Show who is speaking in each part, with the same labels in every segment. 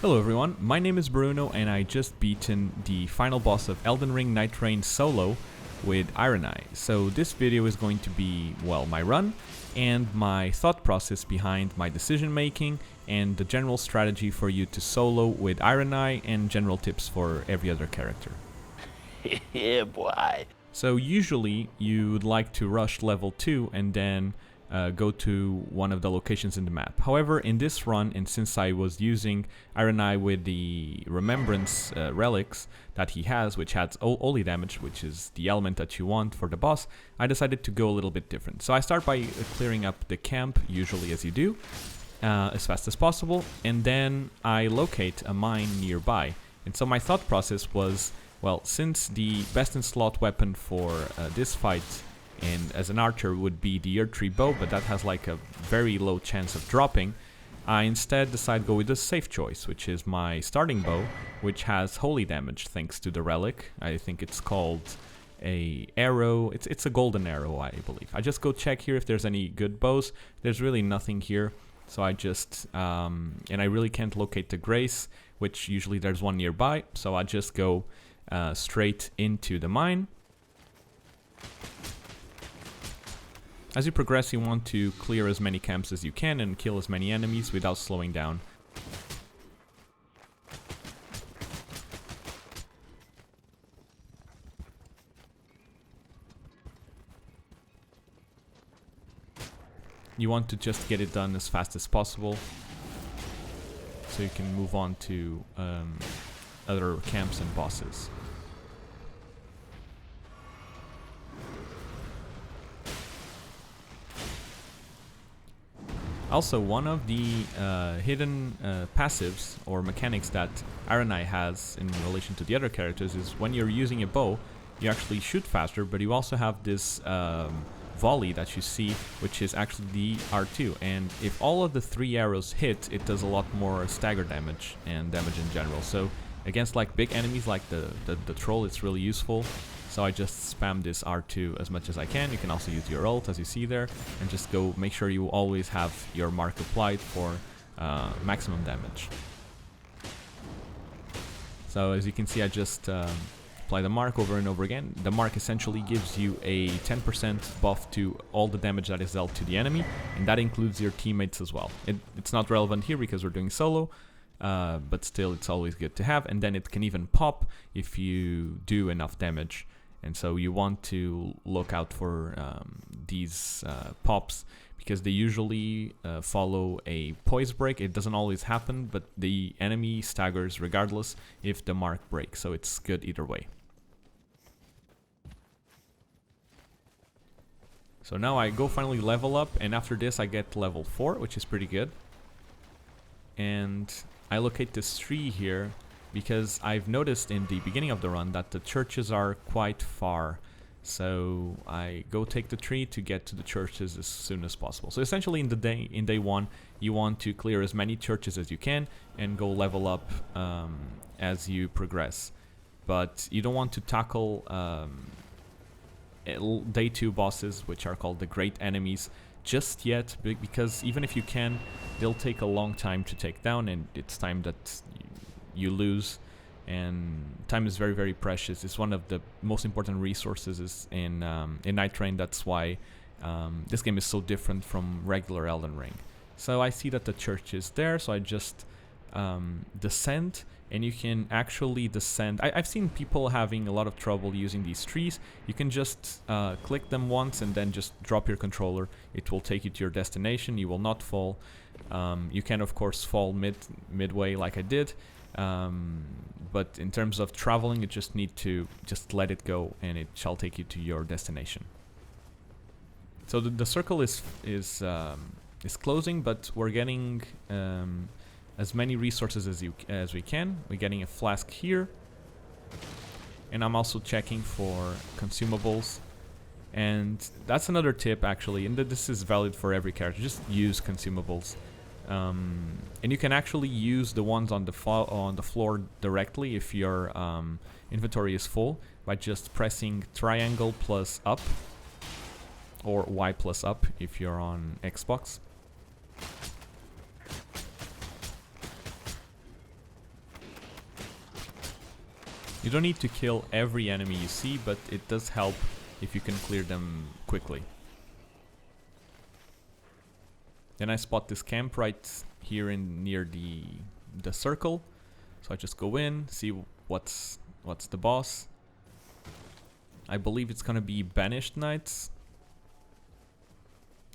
Speaker 1: Hello everyone, my name is Bruno and I just beaten the final boss of Elden Ring Nightreign Solo with Ironeye. So this video is going to be, well, my run and my thought process behind my decision making and the general strategy for you to solo with Ironeye and general tips for every other character.
Speaker 2: Yeah, boy.
Speaker 1: So usually you'd like to rush level 2 and then go to one of the locations in the map. However, in this run, and since I was using Ironeye with the Remembrance relics that he has, which adds holy damage, which is the element that you want for the boss, I decided to go a little bit different. So I start by clearing up the camp, usually as you do, as fast as possible, and then I locate a mine nearby. And so my thought process was, well, since the best in slot weapon for this fight and as an archer would be the Earth Tree bow, but that has like a very low chance of dropping, I instead decide to go with the safe choice, which is my starting bow, which has holy damage thanks to the relic. I think it's called a arrow. It's a golden arrow, I believe. I just go check here if there's any good bows. There's really nothing here, so I just and I really can't locate the Grace, which usually there's one nearby, so I just go straight into the mine. As you progress, you want to clear as many camps as you can and kill as many enemies without slowing down. You want to just get it done as fast as possible so you can move on to other camps and bosses. Also, one of the hidden passives or mechanics that Ironeye has in relation to the other characters is when you're using a bow, you actually shoot faster, but you also have this volley that you see, which is actually the R2. And if all of the 3 arrows hit, it does a lot more stagger damage and damage in general. So against like big enemies like the troll, it's really useful. So I just spam this R2 as much as I can. You can also use your ult, as you see there, and just go make sure you always have your mark applied for maximum damage. So as you can see, I just apply the mark over and over again. The mark essentially gives you a 10% buff to all the damage that is dealt to the enemy, and that includes your teammates as well. It's not relevant here because we're doing solo, but still it's always good to have, and then it can even pop if you do enough damage. And so you want to look out for these pops because they usually follow a poise break. It doesn't always happen, but the enemy staggers regardless if the mark breaks, so it's good either way. So now I go finally level up, and after this I get level 4, which is pretty good. And I locate this tree here because I've noticed in the beginning of the run that the churches are quite far. So I go take the tree to get to the churches as soon as possible. So essentially in day 1, you want to clear as many churches as you can and go level up as you progress. But you don't want to tackle day 2 bosses, which are called the great enemies, just yet, because even if you can, they'll take a long time to take down, and it's time that you lose, and time is very, very precious. It's one of the most important resources in Nightreign. That's why this game is so different from regular Elden Ring. So I see that the church is there, so I just descend, and you can actually descend. I've seen people having a lot of trouble using these trees. You can just click them once and then just drop your controller. It will take you to your destination. You will not fall. You can of course fall midway like I did, but in terms of traveling, you just need to just let it go and it shall take you to your destination. So the circle is closing, but we're getting as many resources as we can. We're getting a flask here, and I'm also checking for consumables. And that's another tip actually, and this is valid for every character. Just use consumables, and you can actually use the ones on the floor directly if your inventory is full by just pressing triangle plus up, or Y plus up if you're on Xbox. You don't need to kill every enemy you see, but it does help if you can clear them quickly. Then I spot this camp right here near the circle, so I just go in, see what's the boss. I believe it's gonna be Banished Knights.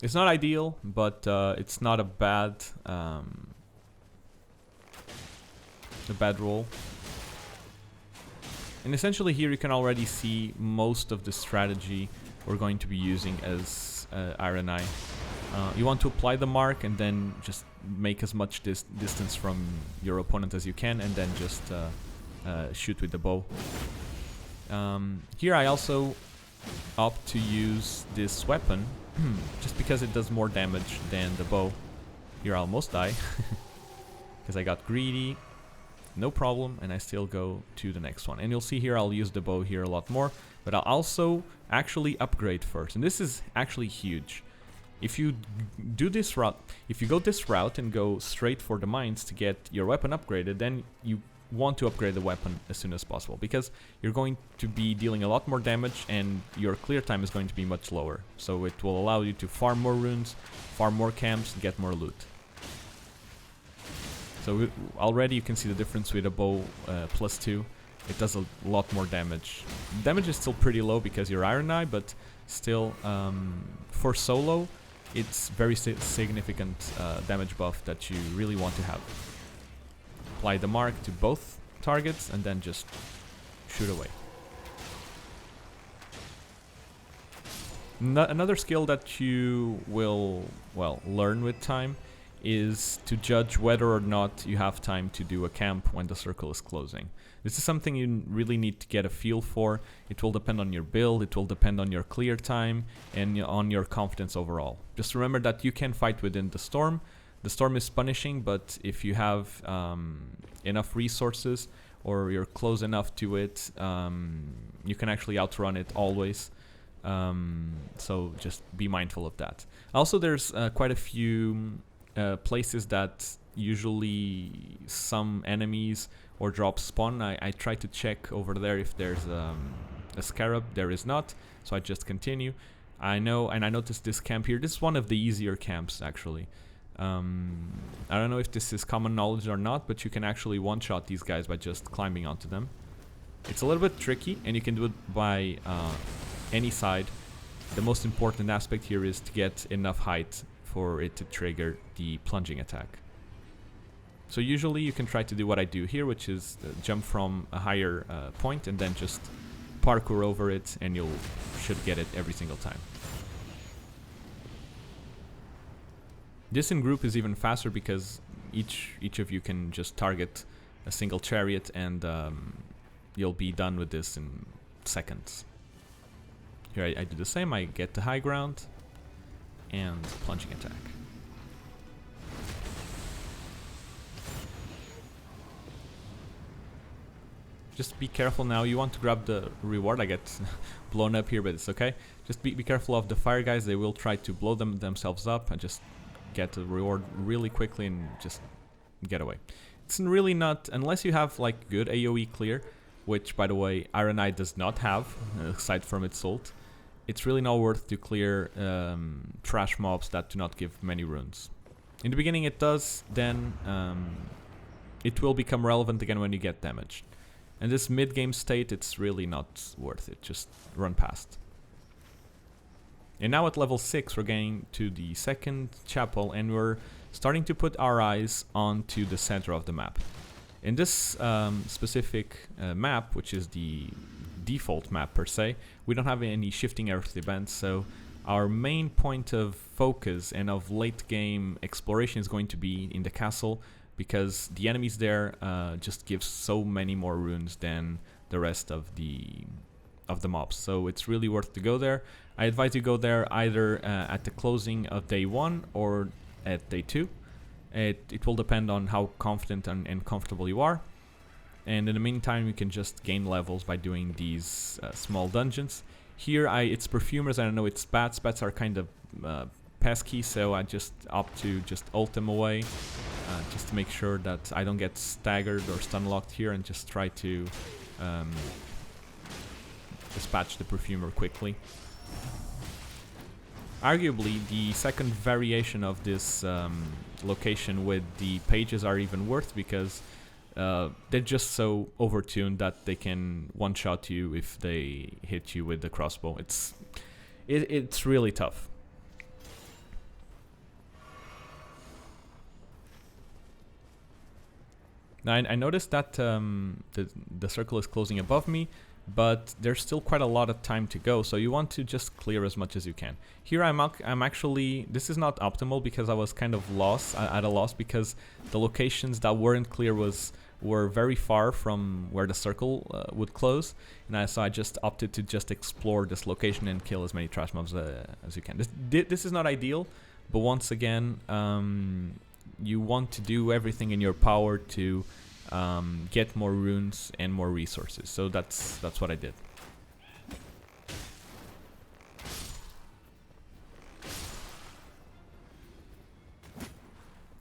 Speaker 1: It's not ideal, but it's not a bad roll. And essentially here you can already see most of the strategy we're going to be using as Ironeye. You want to apply the mark and then just make as much distance from your opponent as you can, and then just shoot with the bow. Here I also opt to use this weapon just because it does more damage than the bow. Here I almost die because I got greedy. No problem, and I still go to the next one. And you'll see here I'll use the bow here a lot more, but I'll also actually upgrade first. And this is actually huge. If you do this route, if you go this route and go straight for the mines to get your weapon upgraded, then you want to upgrade the weapon as soon as possible, because you're going to be dealing a lot more damage and your clear time is going to be much lower. So it will allow you to farm more runes, farm more camps, and get more loot. So already you can see the difference with a bow +2. It does a lot more damage. Damage is still pretty low because you're Ironeye, but still for solo, it's very significant damage buff that you really want to have. Apply the mark to both targets and then just shoot away. Another skill that you will, well, learn with time is to judge whether or not you have time to do a camp when the circle is closing. This is something you really need to get a feel for. It will depend on your build, it will depend on your clear time, and on your confidence overall. Just remember that you can fight within the storm. The storm is punishing, but if you have enough resources or you're close enough to it, you can actually outrun it always. So just be mindful of that. Also, there's quite a few places that usually some enemies or drops spawn. I try to check over there if there's a scarab. There is not, so I just continue. I know, and I noticed this camp here. This is one of the easier camps actually. I don't know if this is common knowledge or not, but you can actually one-shot these guys by just climbing onto them. It's a little bit tricky, and you can do it by any side. The most important aspect here is to get enough height for it to trigger the plunging attack. So usually you can try to do what I do here, which is jump from a higher point and then just parkour over it, and you should get it every single time. This in group is even faster because each of you can just target a single chariot, and you'll be done with this in seconds. Here I do the same. I get the high ground and plunging attack. Just be careful now. You want to grab the reward. I get blown up here, but it's okay. Just be careful of the fire guys. They will try to blow themselves up, and just get the reward really quickly and just get away. It's really not, unless you have like good AoE clear, which by the way Ironeye does not have, aside from its ult. It's really not worth to clear trash mobs that do not give many runes. In the beginning it does, then it will become relevant again when you get damaged. And this mid-game state, it's really not worth it, just run past. And now at level 6 we're getting to the second chapel, and we're starting to put our eyes onto the center of the map. In this specific map, which is the default map per se, we don't have any shifting earth events, so our main point of focus and of late game exploration is going to be in the castle, because the enemies there just give so many more runes than the rest of the mobs. So it's really worth to go there. I advise you go there either at the closing of day 1 or at day 2. It will depend on how confident and comfortable you are. And in the meantime, you can just gain levels by doing these small dungeons. Here, it's perfumers, and I know it's spats. Spats are kind of pesky, so I just opt to just ult them away, just to make sure that I don't get staggered or stun locked here, and just try to um, dispatch the perfumer quickly. Arguably, the second variation of this location with the pages are even worse because they're just so overtuned that they can one-shot you if they hit you with the crossbow. It's really tough. Now I noticed that the circle is closing above me, but there's still quite a lot of time to go, so you want to just clear as much as you can. Here I'm actually, this is not optimal because I was kind of lost, at a loss, because the locations that weren't clear were very far from where the circle would close, and so I just opted to just explore this location and kill as many trash mobs as you can. This is not ideal, but once again, you want to do everything in your power to get more runes and more resources. So that's what I did.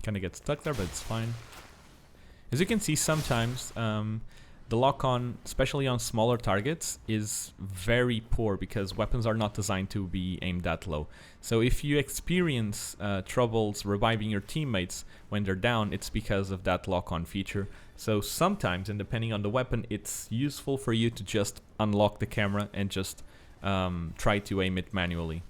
Speaker 1: Kind of get stuck there, but it's fine. As you can see, sometimes the lock-on, especially on smaller targets, is very poor because weapons are not designed to be aimed that low. So if you experience troubles reviving your teammates when they're down, it's because of that lock-on feature. So sometimes, and depending on the weapon, it's useful for you to just unlock the camera and just try to aim it manually.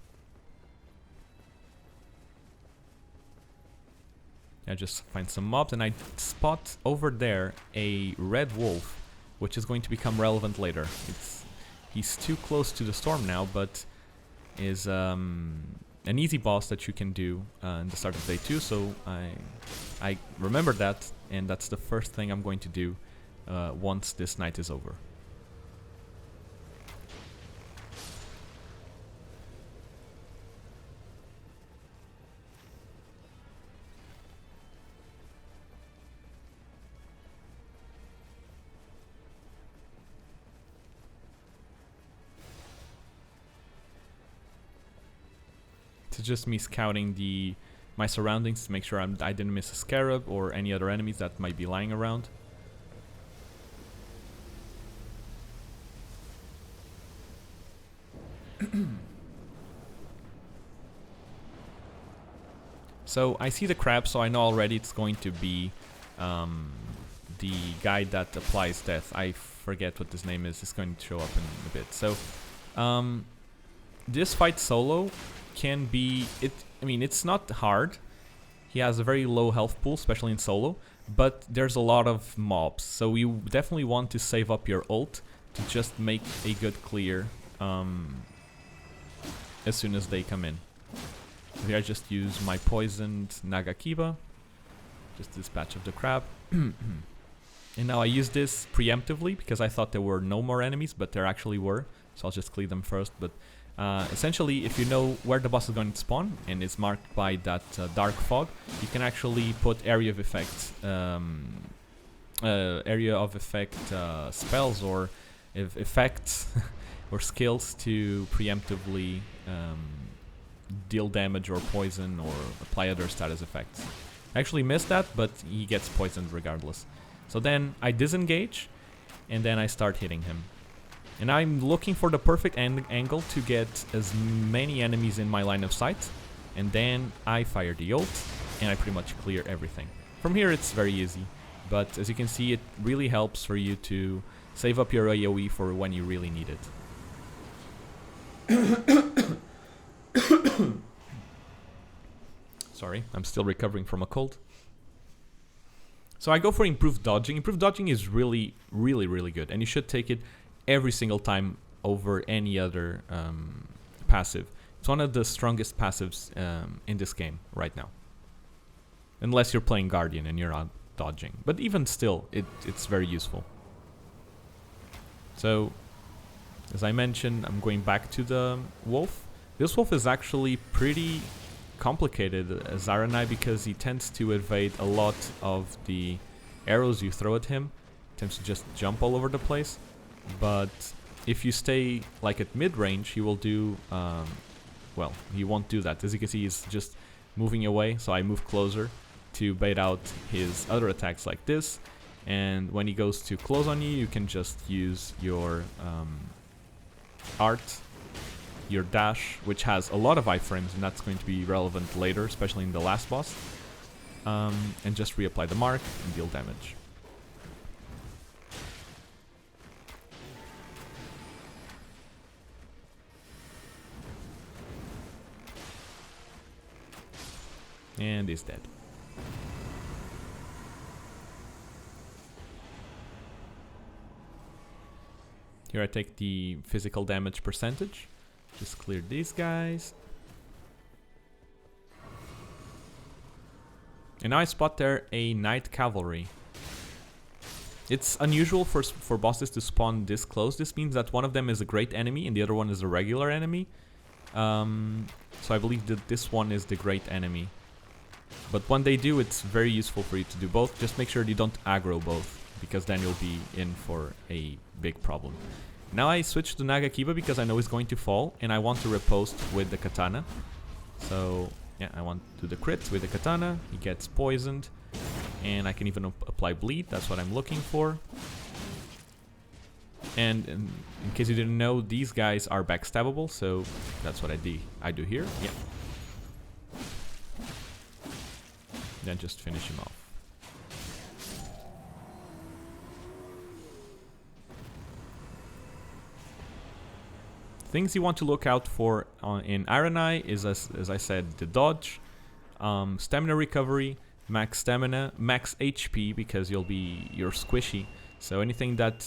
Speaker 1: I just find some mobs and I spot over there a red wolf, which is going to become relevant later. He's too close to the storm now, but is an easy boss that you can do in the start of day 2. So I remember that, and that's the first thing I'm going to do once this night is over. It's just me scouting my surroundings to make sure I didn't miss a scarab or any other enemies that might be lying around. So I see the crab, so I know already it's going to be the guy that applies death. I forget what his name is. It's going to show up in a bit. So this fight solo can be I mean, it's not hard. He has a very low health pool, especially in solo, but there's a lot of mobs, so you definitely want to save up your ult to just make a good clear as soon as they come in. So here I just use my poisoned Nagakiba, just dispatch of the crab. And now I use this preemptively because I thought there were no more enemies, but there actually were, so I'll just clear them first. But essentially, if you know where the boss is going to spawn and it's marked by that dark fog, you can actually put area of effect spells or effects or skills to preemptively deal damage or poison or apply other status effects. I actually missed that, but he gets poisoned regardless. So then I disengage and then I start hitting him. And I'm looking for the perfect angle to get as many enemies in my line of sight. And then I fire the ult, and I pretty much clear everything. From here it's very easy, but as you can see, it really helps for you to save up your AoE for when you really need it. Sorry, I'm still recovering from a cold. So I go for improved dodging. Improved dodging is really, really, really good, and you should take it every single time over any other passive. It's one of the strongest passives in this game right now. Unless you're playing Guardian and you're not dodging. But even still, it's very useful. So, as I mentioned, I'm going back to the wolf. This wolf is actually pretty complicated as Ironeye because he tends to evade a lot of the arrows you throw at him. He tends to just jump all over the place. But if you stay like at mid-range, he will do, well, he won't do that. As you can see, he's just moving away, so I move closer to bait out his other attacks like this. And when he goes to close on you, you can just use your art, your dash, which has a lot of iframes, and that's going to be relevant later, especially in the last boss. And just reapply the mark and deal damage. And he's dead. Here I take the physical damage percentage. Just clear these guys. And now I spot there a Knight Cavalry. It's unusual for bosses to spawn this close. This means that one of them is a great enemy and the other one is a regular enemy. So I believe that this one is the great enemy. But when they do, it's very useful for you to do both. Just make sure you don't aggro both, because then you'll be in for a big problem. Now I switch to Nagakiba because I know he's going to fall, and I want to riposte with the katana. So yeah, I want to do the crit with the katana. He gets poisoned, and I can even apply bleed. That's what I'm looking for. And in case you didn't know, these guys are backstabbable, so that's what I do here. Yeah. Then just finish him off. Things you want to look out for in Ironeye is, as I said, the dodge, stamina recovery, max stamina, max HP, because you're squishy. So anything that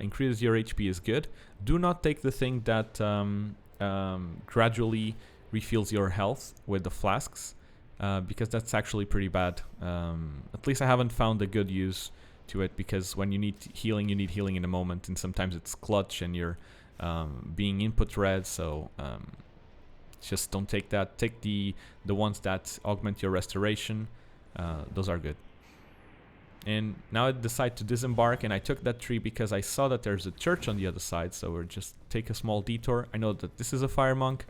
Speaker 1: increases your HP is good. Do not take the thing that gradually refills your health with the flasks, because that's actually pretty bad. At least I haven't found a good use to it, because when you need healing in a moment, and sometimes it's clutch and you're being input red, so just don't take that. Take the ones that augment your restoration. Those are good. And now I decide to disembark, and I took that tree because I saw that there's a church on the other side, so we'll just take a small detour. I know that this is a fire monk.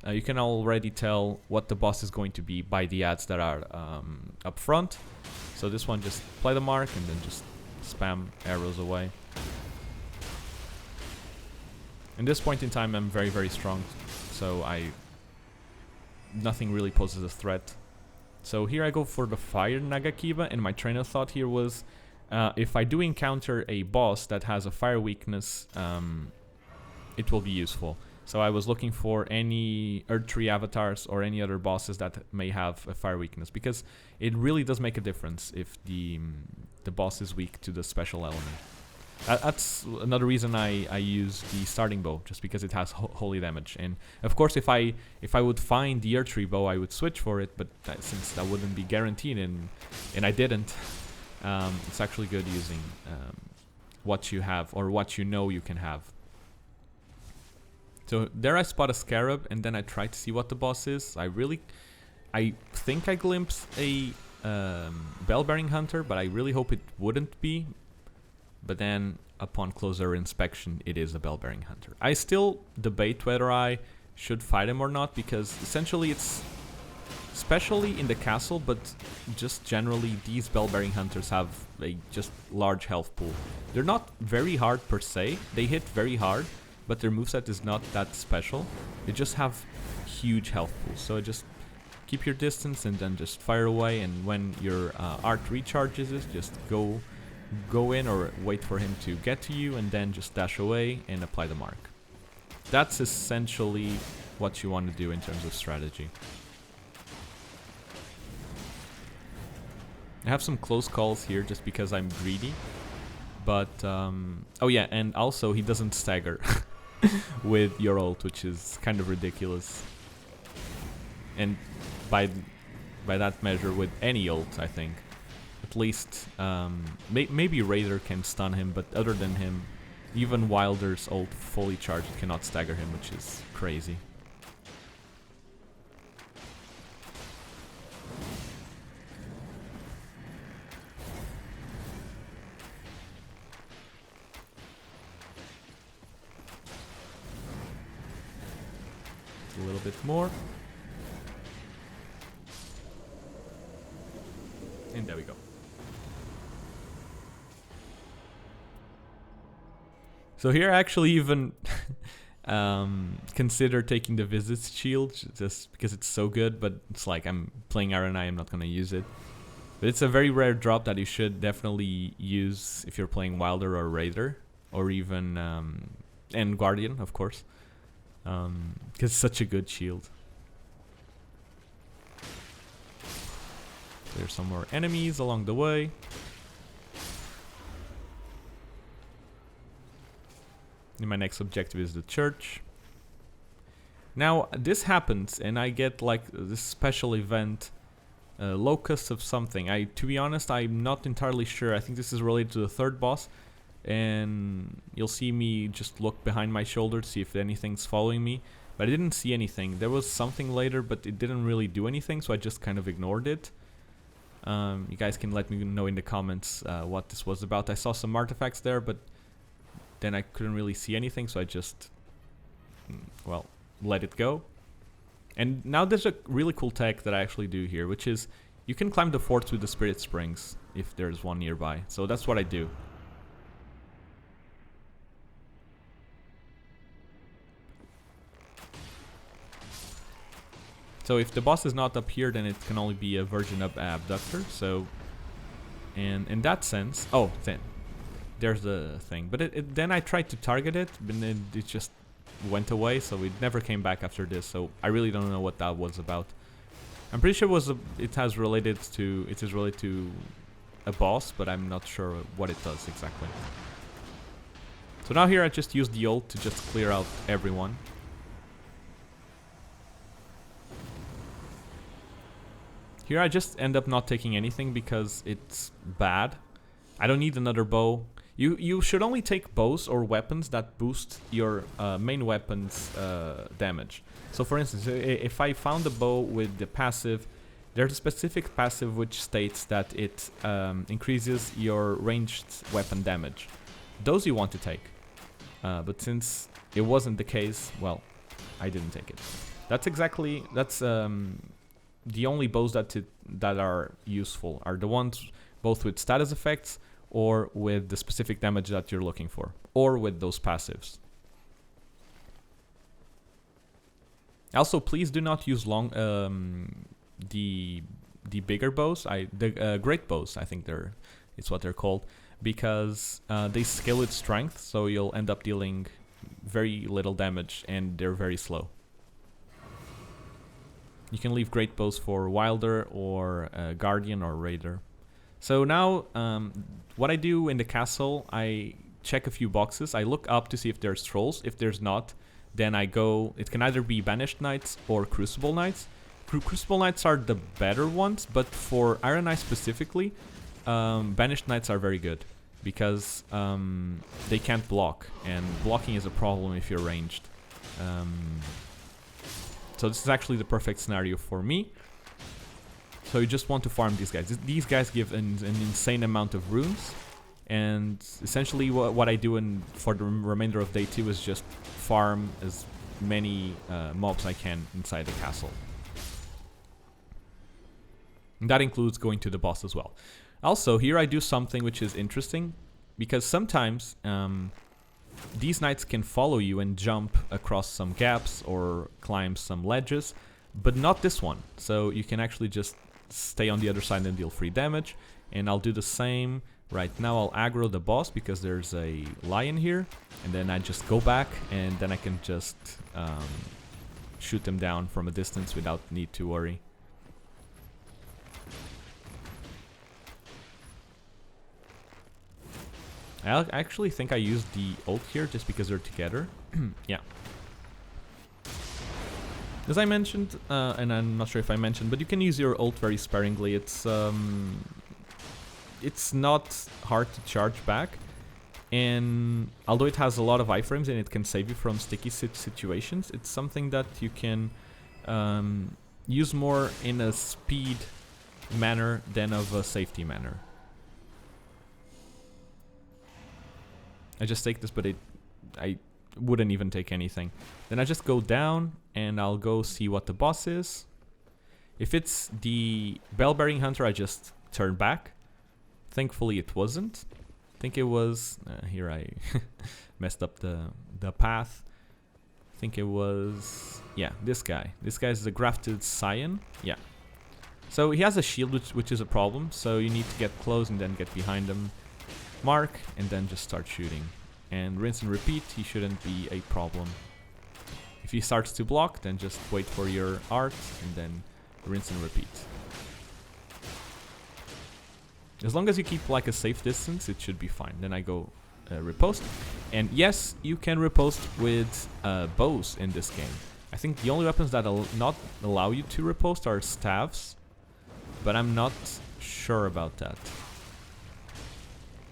Speaker 1: You can already tell what the boss is going to be by the ads that are up front. So this one, just apply the mark and then just spam arrows away. In this point in time, I'm very, very strong, so nothing really poses a threat. So here I go for the fire Nagakiba, and my train of thought here was, if I do encounter a boss that has a fire weakness, it will be useful. So I was looking for any Earth Tree avatars or any other bosses that may have a fire weakness, because it really does make a difference if the boss is weak to the special element. That's another reason I use the starting bow, just because it has holy damage. And of course, if I would find the Earth Tree bow, I would switch for it. But since that wouldn't be guaranteed, and I didn't, it's actually good using what you have or what you know you can have. So there I spot a scarab, and then I try to see what the boss is. I think I glimpse a bell-bearing hunter, but I really hope it wouldn't be. But then, upon closer inspection, it is a bell-bearing hunter. I still debate whether I should fight him or not, because essentially it's, especially in the castle, but just generally, these bell-bearing hunters have a just large health pool. They're not very hard per se. They hit very hard, but their moveset is not that special. They just have huge health pools. So just keep your distance and then just fire away. And when your art recharges, just go in or wait for him to get to you, and then just dash away and apply the mark. That's essentially what you want to do in terms of strategy. I have some close calls here just because I'm greedy, but oh yeah, and also he doesn't stagger with your ult, which is kind of ridiculous. And by that measure, with any ult, I think. At least, maybe Raider can stun him, but other than him, even Wilder's ult fully charged cannot stagger him, which is crazy. A little bit more. And there we go. So here I actually even consider taking the Visit Shield just because it's so good, but it's like I'm playing Ironeye, I'm not gonna use it. But it's a very rare drop that you should definitely use if you're playing Wilder or Raider, or even and Guardian, of course, because it's such a good shield. There's some more enemies along the way. And my next objective is the church. Now this happens and I get like this special event, locust of something. To be honest, I'm not entirely sure. I think this is related to the third boss, and you'll see me just look behind my shoulder to see if anything's following me, but I didn't see anything. There was something later, but it didn't really do anything, so I just kind of ignored it. You guys can let me know in the comments what this was about. I saw some artifacts there, but then I couldn't really see anything, so I just, well, let it go. And now there's a really cool tech that I actually do here, which is you can climb the forts with the Spirit Springs if there's one nearby. So that's what I do. So if the boss is not up here, then it can only be a version of Abductor. So, and in that sense, oh, then there's the thing. But then I tried to target it, but then it just went away. So it never came back after this. So I really don't know what that was about. I'm pretty sure it is related to a boss, but I'm not sure what it does exactly. So now here I just use the ult to just clear out everyone. Here I just end up not taking anything because it's bad. I don't need another bow. You should only take bows or weapons that boost your main weapon's damage. So for instance, if I found a bow with the passive, there's a specific passive which states that it increases your ranged weapon damage. Those you want to take. But since it wasn't the case, well, I didn't take it. That's the only bows that are useful are the ones both with status effects or with the specific damage that you're looking for, or with those passives. Also, please do not use the bigger bows, the great bows. I think it's what they're called, because they scale with strength, so you'll end up dealing very little damage, and they're very slow. You can leave great bows for Wilder or Guardian or Raider. So now, what I do in the castle, I check a few boxes. I look up to see if there's trolls. If there's not, then I go. It can either be Banished Knights or Crucible Knights. Crucible Knights are the better ones, but for Ironeye specifically, Banished Knights are very good because they can't block, and blocking is a problem if you're ranged. So this is actually the perfect scenario for me. So you just want to farm these guys. These guys give an insane amount of runes. And essentially what I do for the remainder of day 2 is just farm as many mobs I can inside the castle. And that includes going to the boss as well. Also, here I do something which is interesting, because sometimes these knights can follow you and jump across some gaps or climb some ledges, but not this one. So you can actually just stay on the other side and deal free damage. And I'll do the same. Right now I'll aggro the boss because there's a lion here, and then I just go back, and then I can just shoot him down from a distance without need to worry. I actually think I used the ult here just because they're together. Yeah. As I mentioned, and I'm not sure if I mentioned, but you can use your ult very sparingly. It's not hard to charge back, and although it has a lot of iframes and it can save you from sticky situations, it's something that you can use more in a speed manner than of a safety manner. I just take this, but I wouldn't even take anything. Then I just go down and I'll go see what the boss is. If it's the Bell-Bearing Hunter, I just turn back. Thankfully it wasn't. I think it was here I messed up the path. I think it was, yeah, this guy. This guy is the grafted Cyan. Yeah. So he has a shield, which is a problem. So you need to get close and then get behind him, mark, and then just start shooting. And rinse and repeat. He shouldn't be a problem. If he starts to block, then just wait for your art and then rinse and repeat. As long as you keep like a safe distance, it should be fine. Then I go riposte. And yes, you can riposte with bows in this game. I think the only weapons that will not allow you to riposte are staves. But I'm not sure about that.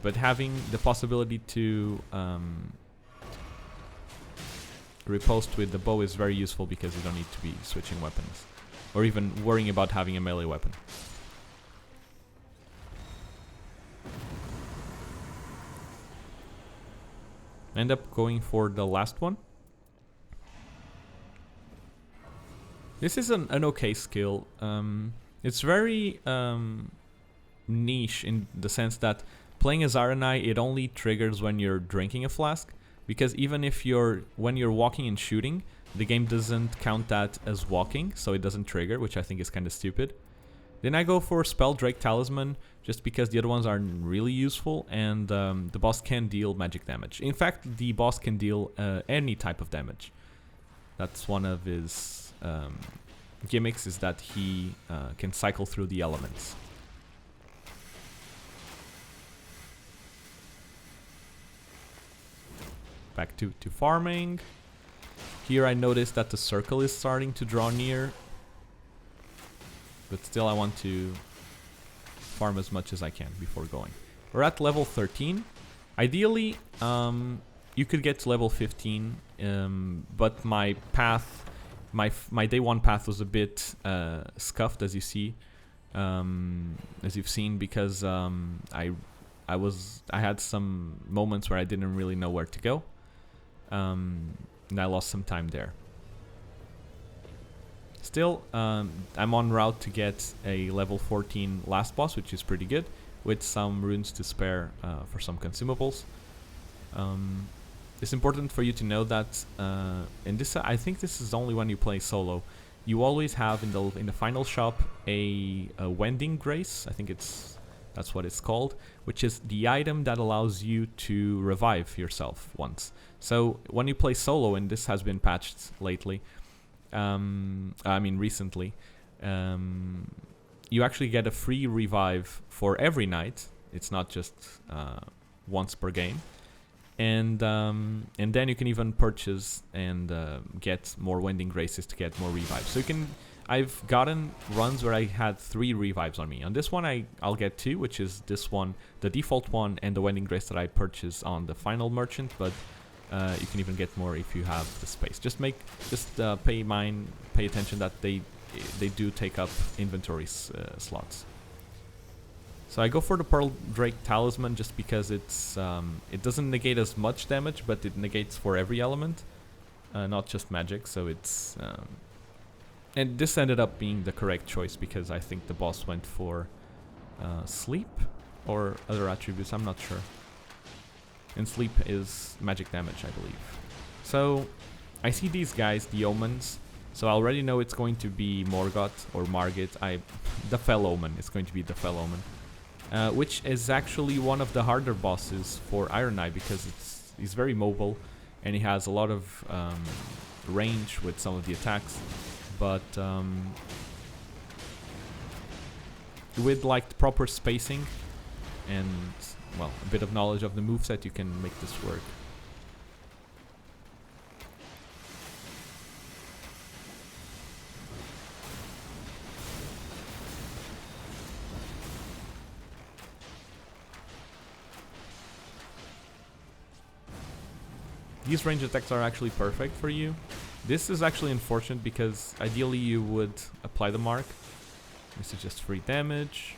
Speaker 1: But having the possibility to riposte with the bow is very useful because you don't need to be switching weapons. Or even worrying about having a melee weapon. End up going for the last one. This is an okay skill. It's very niche in the sense that playing as Ironeye, it only triggers when you're drinking a flask. Because even if when you're walking and shooting, the game doesn't count that as walking, so it doesn't trigger, which I think is kind of stupid. Then I go for Spell Drake Talisman, just because the other ones aren't really useful, and the boss can deal magic damage. In fact, the boss can deal any type of damage. That's one of his gimmicks, is that he can cycle through the elements. Back to farming. Here I noticed that the circle is starting to draw near. But still I want to farm as much as I can before going. We're at level 13. Ideally, you could get to level 15, but my path, my day 1 path was a bit scuffed, as you see, as you've seen, because I had some moments where I didn't really know where to go, and I lost some time there. Still, I'm on route to get a level 14 last boss, which is pretty good, with some runes to spare for some consumables. It's important for you to know that in this, I think this is only when you play solo. You always have in the final shop a Wending Grace. I think that's what it's called, which is the item that allows you to revive yourself once. So when you play solo, and this has been patched lately, I mean recently, you actually get a free revive for every night. It's not just once per game, and then you can even purchase and get more Wending Graces to get more revives. So you can. I've gotten runs where I had 3 revives on me. On this one, I'll get 2, which is this one, the default one, and the Wending Grace that I purchased on the final merchant. But you can even get more if you have the space. Just pay attention that they do take up inventory slots. So I go for the Pearl Drake Talisman just because it's it doesn't negate as much damage, but it negates for every element, not just magic. So it's and this ended up being the correct choice because I think the boss went for sleep or other attributes. I'm not sure. And sleep is magic damage, I believe. So I see these guys, the Omens. So I already know it's going to be Morgoth or Margit. The Fell Omen. It's going to be the Fell Omen, which is actually one of the harder bosses for Ironeye because he's very mobile and he has a lot of range with some of the attacks. But with like the proper spacing and well, a bit of knowledge of the moveset, you can make this work. These range attacks are actually perfect for you. This is actually unfortunate because ideally you would apply the mark. This is just free damage.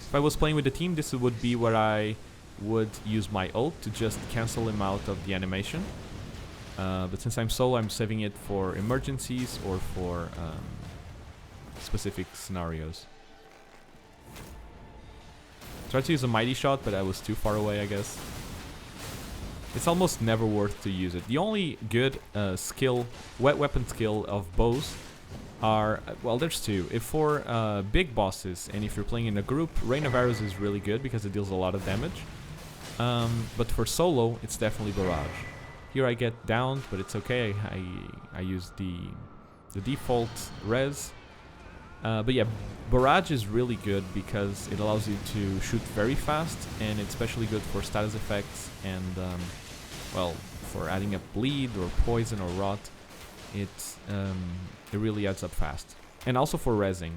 Speaker 1: If I was playing with the team, this would be where I would use my ult to just cancel him out of the animation. But since I'm solo, I'm saving it for emergencies or for specific scenarios. Tried to use a mighty shot, but I was too far away, I guess. It's almost never worth to use it. The only good skill, wet weapon skill of bows are, well, there's two. If for big bosses and if you're playing in a group, Rain of Arrows is really good because it deals a lot of damage. But for solo, it's definitely Barrage. Here I get downed, but it's okay. I use the default res. But yeah, Barrage is really good because it allows you to shoot very fast, and it's especially good for status effects and, well, for adding up bleed or poison or rot. It really adds up fast. And also for rezzing.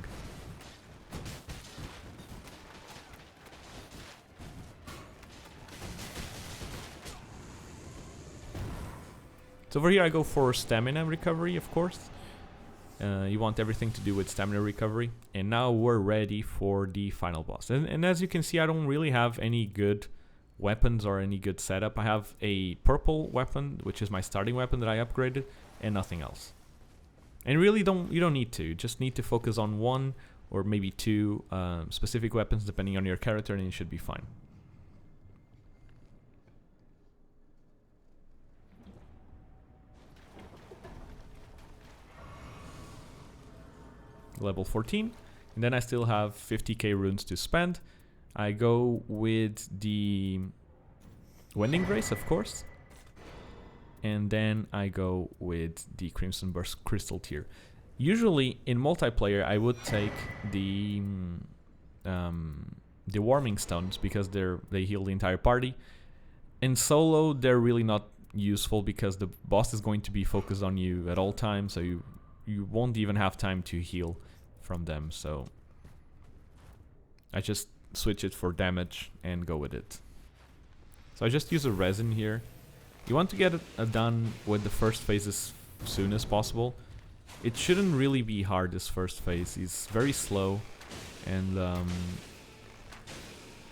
Speaker 1: So over here I go for stamina recovery, of course. You want everything to do with stamina recovery. And now we're ready for the final boss. And as you can see, I don't really have any good weapons or any good setup. I have a purple weapon, which is my starting weapon that I upgraded, and nothing else. And really you don't need to. You just need to focus on one or maybe two specific weapons depending on your character, and you should be fine. Level 14, and then I still have 50k runes to spend. I go with the Wending Grace, of course, and then I go with the Crimson Burst Crystal tier. Usually in multiplayer I would take the Warming Stones because they heal the entire party. In solo they're really not useful because the boss is going to be focused on you at all times, so you won't even have time to heal from them, so I just switch it for damage and go with it. So I just use a resin here. You want to get it done with the first phase as soon as possible. It shouldn't really be hard, this first phase. He's very slow and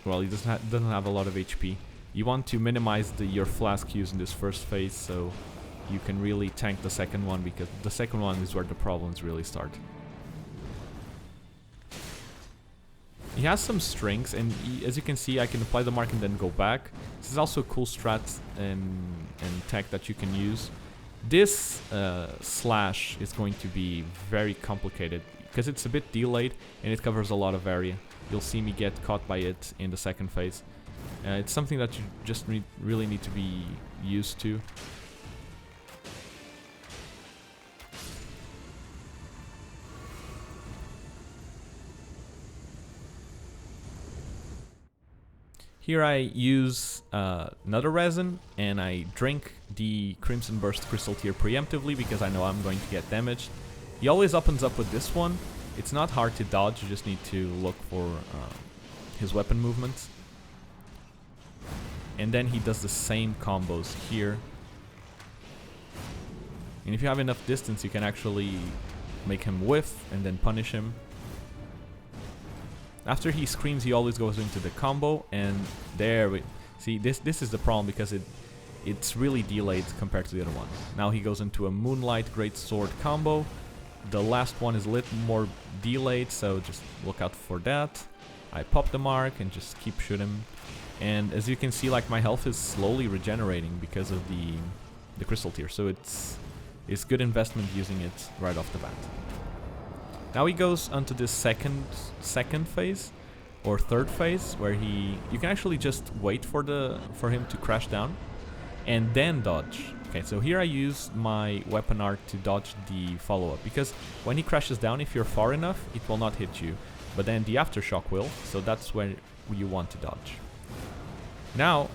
Speaker 1: well, he doesn't have a lot of HP. You want to minimize your flask use in this first phase so you can really tank the second one, because the second one is where the problems really start. He has some strings, and as you can see, I can apply the mark and then go back. This is also a cool strat and tech that you can use. This slash is going to be very complicated because it's a bit delayed and it covers a lot of area. You'll see me get caught by it in the second phase. It's something that you just really need to be used to. Here I use another resin and I drink the Crimson Burst Crystal tier preemptively because I know I'm going to get damaged. He always opens up with this one. It's not hard to dodge, you just need to look for his weapon movements. And then he does the same combos here. And if you have enough distance, you can actually make him whiff and then punish him. After he screams, he always goes into the combo, and there we see this is the problem because it's really delayed compared to the other one. Now he goes into a Moonlight Great Sword combo. The last one is a little more delayed, so just look out for that. I pop the mark and just keep shooting. And as you can see, like, my health is slowly regenerating because of the crystal tier, so it's good investment using it right off the bat. Now he goes onto this second phase or third phase where you can actually just wait for him to crash down and then dodge. Okay, so here I use my weapon art to dodge the follow-up, because when he crashes down, if you're far enough, it will not hit you, but then the aftershock will, so that's where you want to dodge. Now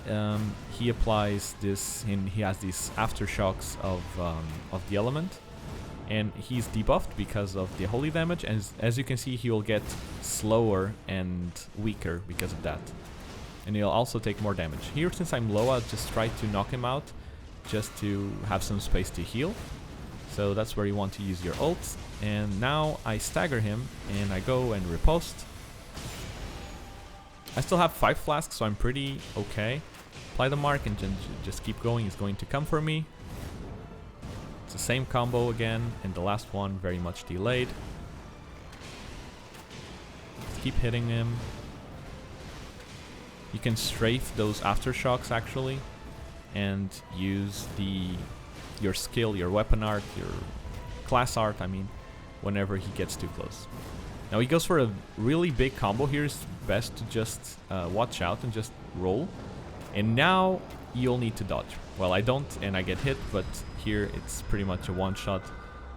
Speaker 1: he applies this, and he has these aftershocks of the element, and he's debuffed because of the holy damage, and as you can see, he will get slower and weaker because of that, and he'll also take more damage. Here, since I'm low, I'll just try to knock him out just to have some space to heal, so that's where you want to use your ults. And now I stagger him and I go and riposte. I still have 5 flasks, so I'm pretty okay. Apply the mark and just keep going. He's going to come for me. It's the same combo again, and the last one very much delayed. Just keep hitting him. You can strafe those aftershocks actually, and use your skill, your weapon art, your class art, I mean, whenever he gets too close. Now he goes for a really big combo here. It's best to just watch out and just roll. And now you'll need to dodge. Well, I don't, and I get hit, but here it's pretty much a one-shot.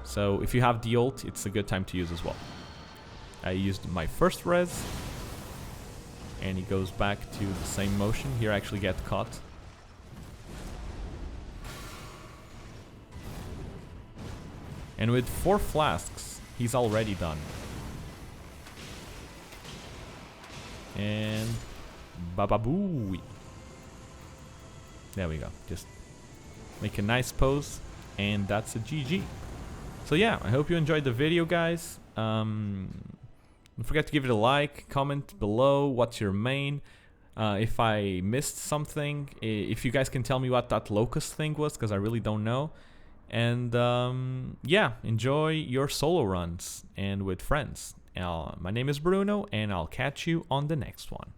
Speaker 1: So if you have the ult, it's a good time to use as well. I used my first res, and he goes back to the same motion. Here I actually get caught. And with 4 flasks, he's already done. And bababooey. There we go. Just make a nice pose, and that's a GG. So yeah, I hope you enjoyed the video, guys. Don't forget to give it a like, comment below what's your main. If I missed something, if you guys can tell me what that locust thing was, because I really don't know. And yeah, enjoy your solo runs and with friends. My name is Bruno, and I'll catch you on the next one.